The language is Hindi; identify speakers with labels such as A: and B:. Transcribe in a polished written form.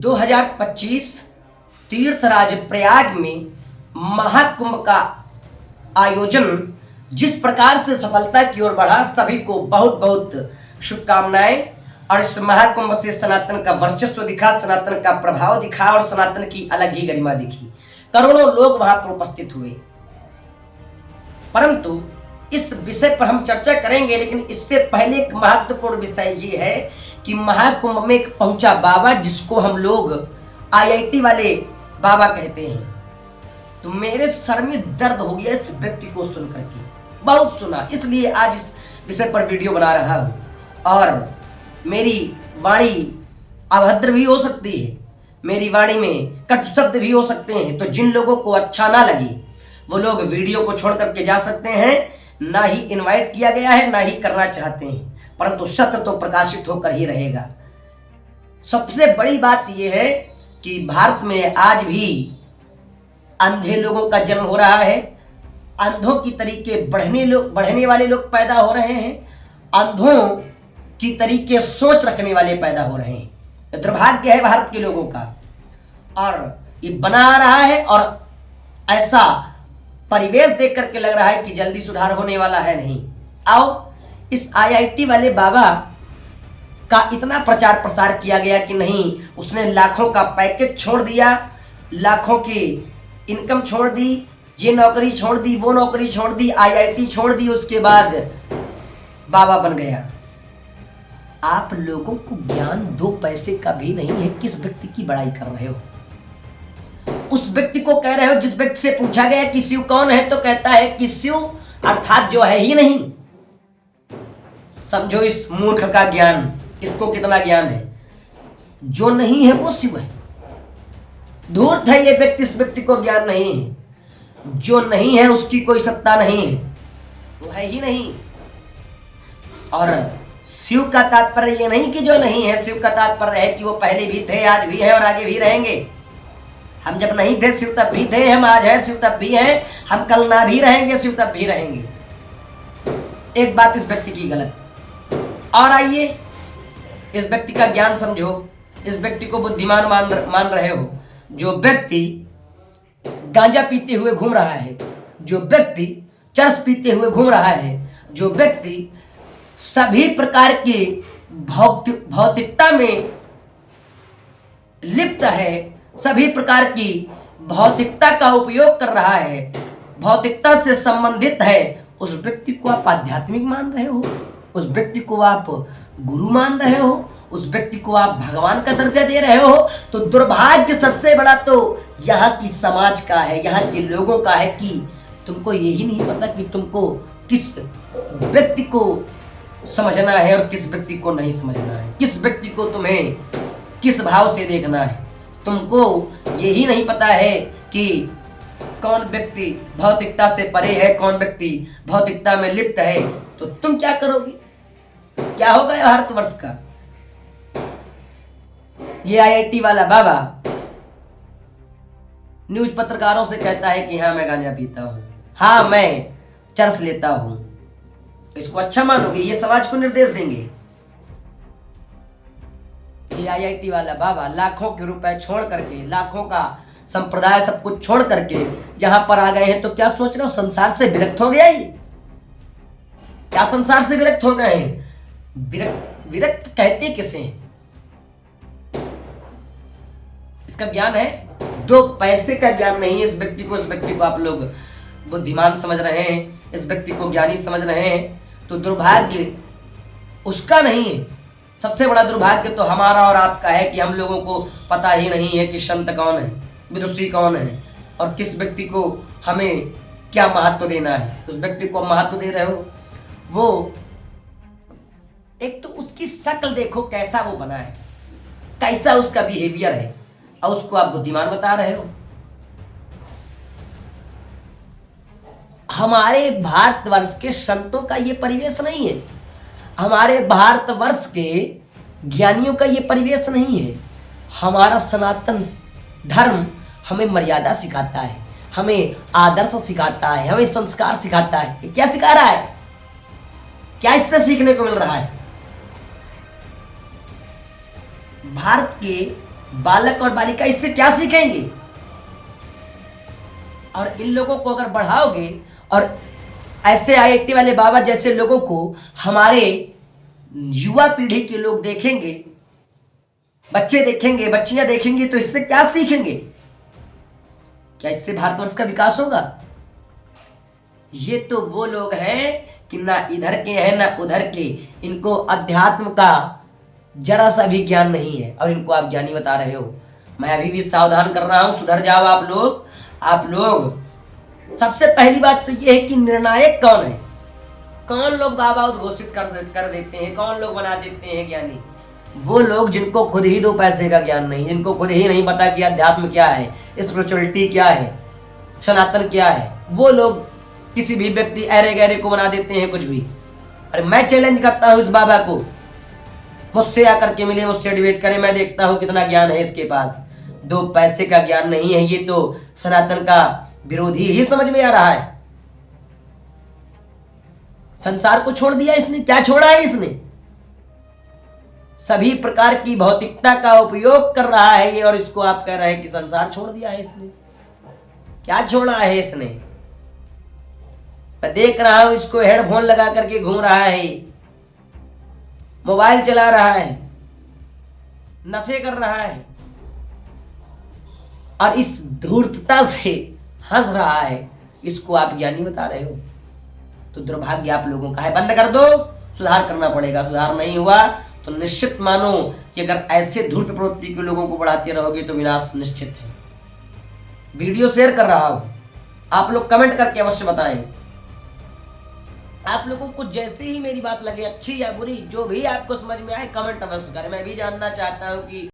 A: 2025 तीर्थराज प्रयाग में महाकुंभ का आयोजन जिस प्रकार से सफलता की ओर बढ़ा, सभी को बहुत बहुत शुभकामनाएं। और इस महाकुंभ से सनातन का वर्चस्व दिखा, सनातन का प्रभाव दिखा और सनातन की अलग ही गरिमा दिखी। करोड़ों लोग वहां पर उपस्थित हुए। परंतु इस विषय पर हम चर्चा करेंगे, लेकिन इससे पहले एक महत्वपूर्ण विषय ये है कि महाकुंभ में एक पहुंचा बाबा, जिसको हम लोग आईआईटी वाले बाबा कहते हैं। तो मेरे सर में दर्द हो गया इस व्यक्ति को सुन करके, बहुत सुना, इसलिए आज इस विषय पर वीडियो बना रहा हूं। और मेरी वाणी अभद्र भी हो सकती है, मेरी वाणी में कटु शब्द भी हो सकते हैं। तो जिन लोगों को अच्छा ना लगे वो लोग वीडियो को छोड़ करके जा सकते हैं। ना ही इनवाइट किया गया है, ना ही करना चाहते हैं, परंतु सत्य तो प्रकाशित होकर ही रहेगा। सबसे बड़ी बात यह है कि भारत में आज भी अंधे लोगों का जन्म हो रहा है। अंधों की तरीके बढ़ने वाले लोग पैदा हो रहे हैं। अंधों की तरीके सोच रखने वाले पैदा हो रहे हैं। दुर्भाग्य है भारत के लोगों का, और ये बना रहा है। और ऐसा परिवेश देख करके लग रहा है कि जल्दी सुधार होने वाला है नहीं। आओ, इस आईआईटी वाले बाबा का इतना प्रचार प्रसार किया गया कि नहीं, उसने लाखों का पैकेज छोड़ दिया, लाखों की इनकम छोड़ दी, ये नौकरी छोड़ दी, वो नौकरी छोड़ दी, आईआईटी छोड़ दी, उसके बाद बाबा बन गया। आप लोगों को ज्ञान 2 पैसे का भी नहीं है। किस व्यक्ति की बड़ाई कर रहे हो? उस व्यक्ति को कह रहे हो जिस व्यक्ति से पूछा गया कि शिव कौन है, तो कहता है कि शिव अर्थात जो है ही नहीं। समझो इस मूर्ख का ज्ञान, इसको कितना ज्ञान है। जो नहीं है वो शिव है। धूर्त है ये व्यक्ति, इस व्यक्ति को ज्ञान नहीं है। जो नहीं है उसकी कोई सत्ता नहीं है, वो है ही नहीं। और शिव का तात्पर्य ये नहीं कि जो नहीं है, शिव का तात्पर्य है कि वो पहले भी थे, आज भी है और आगे भी रहेंगे। हम जब नहीं थे शिव तब भी थे, हम आज हैं शिव तब भी हैं, हम कल ना भी रहेंगे शिव तब भी रहेंगे। एक बात इस व्यक्ति की गलत। और आइए इस व्यक्ति का ज्ञान समझो, इस व्यक्ति को बुद्धिमान मान रहे हो। जो व्यक्ति गांजा पीते हुए घूम रहा है, जो व्यक्ति चरस पीते हुए घूम रहा है, जो व्यक्ति सभी प्रकार की भौतिकता में लिप्त है, सभी प्रकार की भौतिकता का उपयोग कर रहा है, भौतिकता से संबंधित है, उस व्यक्ति को आप आध्यात्मिक मान रहे हो, उस व्यक्ति को आप गुरु मान रहे हो, उस व्यक्ति को आप भगवान का दर्जा दे रहे हो। तो दुर्भाग्य सबसे बड़ा तो यहाँ की समाज का है, यहाँ के लोगों का है कि तुमको यही नहीं पता कि तुमको किस व्यक्ति को समझना है और किस व्यक्ति को नहीं समझना है, किस व्यक्ति को तुम्हें किस भाव से देखना है। तुमको यही नहीं पता है कि कौन व्यक्ति भौतिकता से परे है, कौन व्यक्ति भौतिकता में लिप्त है। तो तुम क्या करोगे? क्या होगा भारतवर्ष का? ये आईआईटी वाला बाबा न्यूज पत्रकारों से कहता है कि हाँ मैं गांजा पीता हूं, हाँ मैं चरस लेता हूं। इसको अच्छा मानोगे? ये समाज को निर्देश देंगे। ये आईआईटी वाला बाबा लाखों के रुपए छोड़ करके, लाखों का संप्रदाय सब कुछ छोड़ करके यहां पर आ गए हैं। तो क्या सोच रहे हो? संसार से विरक्त हो गया ये? क्या संसार से विरक्त हो गए हैं? विरक्त कहते किसे? इसका ज्ञान है 2 पैसे का ज्ञान नहीं है इस व्यक्ति को। इस व्यक्ति को आप लोग बुद्धिमान समझ रहे हैं, इस व्यक्ति को ज्ञानी समझ रहे हैं। तो दुर्भाग्य उसका नहीं है, सबसे बड़ा दुर्भाग्य तो हमारा और आपका है कि हम लोगों को पता ही नहीं है कि संत कौन है, विदुषी कौन है, और किस व्यक्ति को हमें क्या महत्व देना है। उस व्यक्ति को महत्व दे रहे हो, वो एक तो उसकी शक्ल देखो कैसा वो बना है, कैसा उसका बिहेवियर है, और उसको आप बुद्धिमान बता रहे हो। हमारे भारतवर्ष के संतों का ये परिवेश नहीं है, हमारे भारतवर्ष के ज्ञानियों का ये परिवेश नहीं है। हमारा सनातन धर्म हमें मर्यादा सिखाता है, हमें आदर्श सिखाता है, हमें संस्कार सिखाता है। क्या सिखा रहा है? क्या इससे सीखने को मिल रहा है? भारत के बालक और बालिका इससे क्या सीखेंगे? और इन लोगों को अगर बढ़ाओगे और ऐसे आईआईटी वाले बाबा जैसे लोगों को हमारे युवा पीढ़ी के लोग देखेंगे, बच्चे देखेंगे, बच्चियां देखेंगी, तो इससे क्या सीखेंगे? क्या इससे भारतवर्ष का विकास होगा? ये तो वो लोग हैं कि ना इधर के हैं ना उधर के, इनको अध्यात्म का जरा सा भी ज्ञान नहीं है और इनको आप ज्ञानी बता रहे हो। मैं अभी भी सावधान कर रहा हूं, सुधर जाओ आप लोग। आप लोग सबसे पहली बात तो ये है कि निर्णायक कौन है? कौन लोग बाबा उद्घोषित कर देते हैं, कौन लोग बना देते हैं ज्ञानी? वो लोग जिनको खुद ही दो पैसे का ज्ञान नहीं, जिनको खुद ही नहीं पता कि अध्यात्म क्या है, स्पिरिचुअलिटी क्या है, सनातन क्या है, वो लोग किसी भी व्यक्ति ऐरे गहरे को बना देते हैं कुछ भी। अरे मैं चैलेंज करता हूं इस बाबा को, मुझसे आकर के मिले, मुझसे डिबेट करें, मैं देखता हूं कितना ज्ञान है इसके पास। दो पैसे का ज्ञान नहीं है, ये तो सनातन का विरोधी ही समझ में आ रहा है। संसार को छोड़ दिया इसने, क्या छोड़ा है इसने? सभी प्रकार की भौतिकता का उपयोग कर रहा है ये, और इसको आप कह रहे हैं कि संसार छोड़ दिया है इसने। क्या छोड़ा है इसने? मैं देख रहा हूं इसको हेडफोन लगा करके घूम रहा है, मोबाइल चला रहा है, नशे कर रहा है और इस धूर्तता से हंस रहा है। इसको आप ज्ञानी बता रहे हो? तो दुर्भाग्य आप लोगों का है। बंद कर दो, सुधार करना पड़ेगा। सुधार नहीं हुआ तो निश्चित मानो कि अगर ऐसे धूर्त प्रवृत्ति के लोगों को बढ़ाते रहोगे तो विनाश निश्चित है। वीडियो शेयर कर रहा हूं, आप लोग कमेंट करके अवश्य बताएं। आप लोगों को जैसे ही मेरी बात लगे, अच्छी या बुरी, जो भी आपको समझ में आए, कमेंट अवश्य करें। मैं भी जानना चाहता हूं कि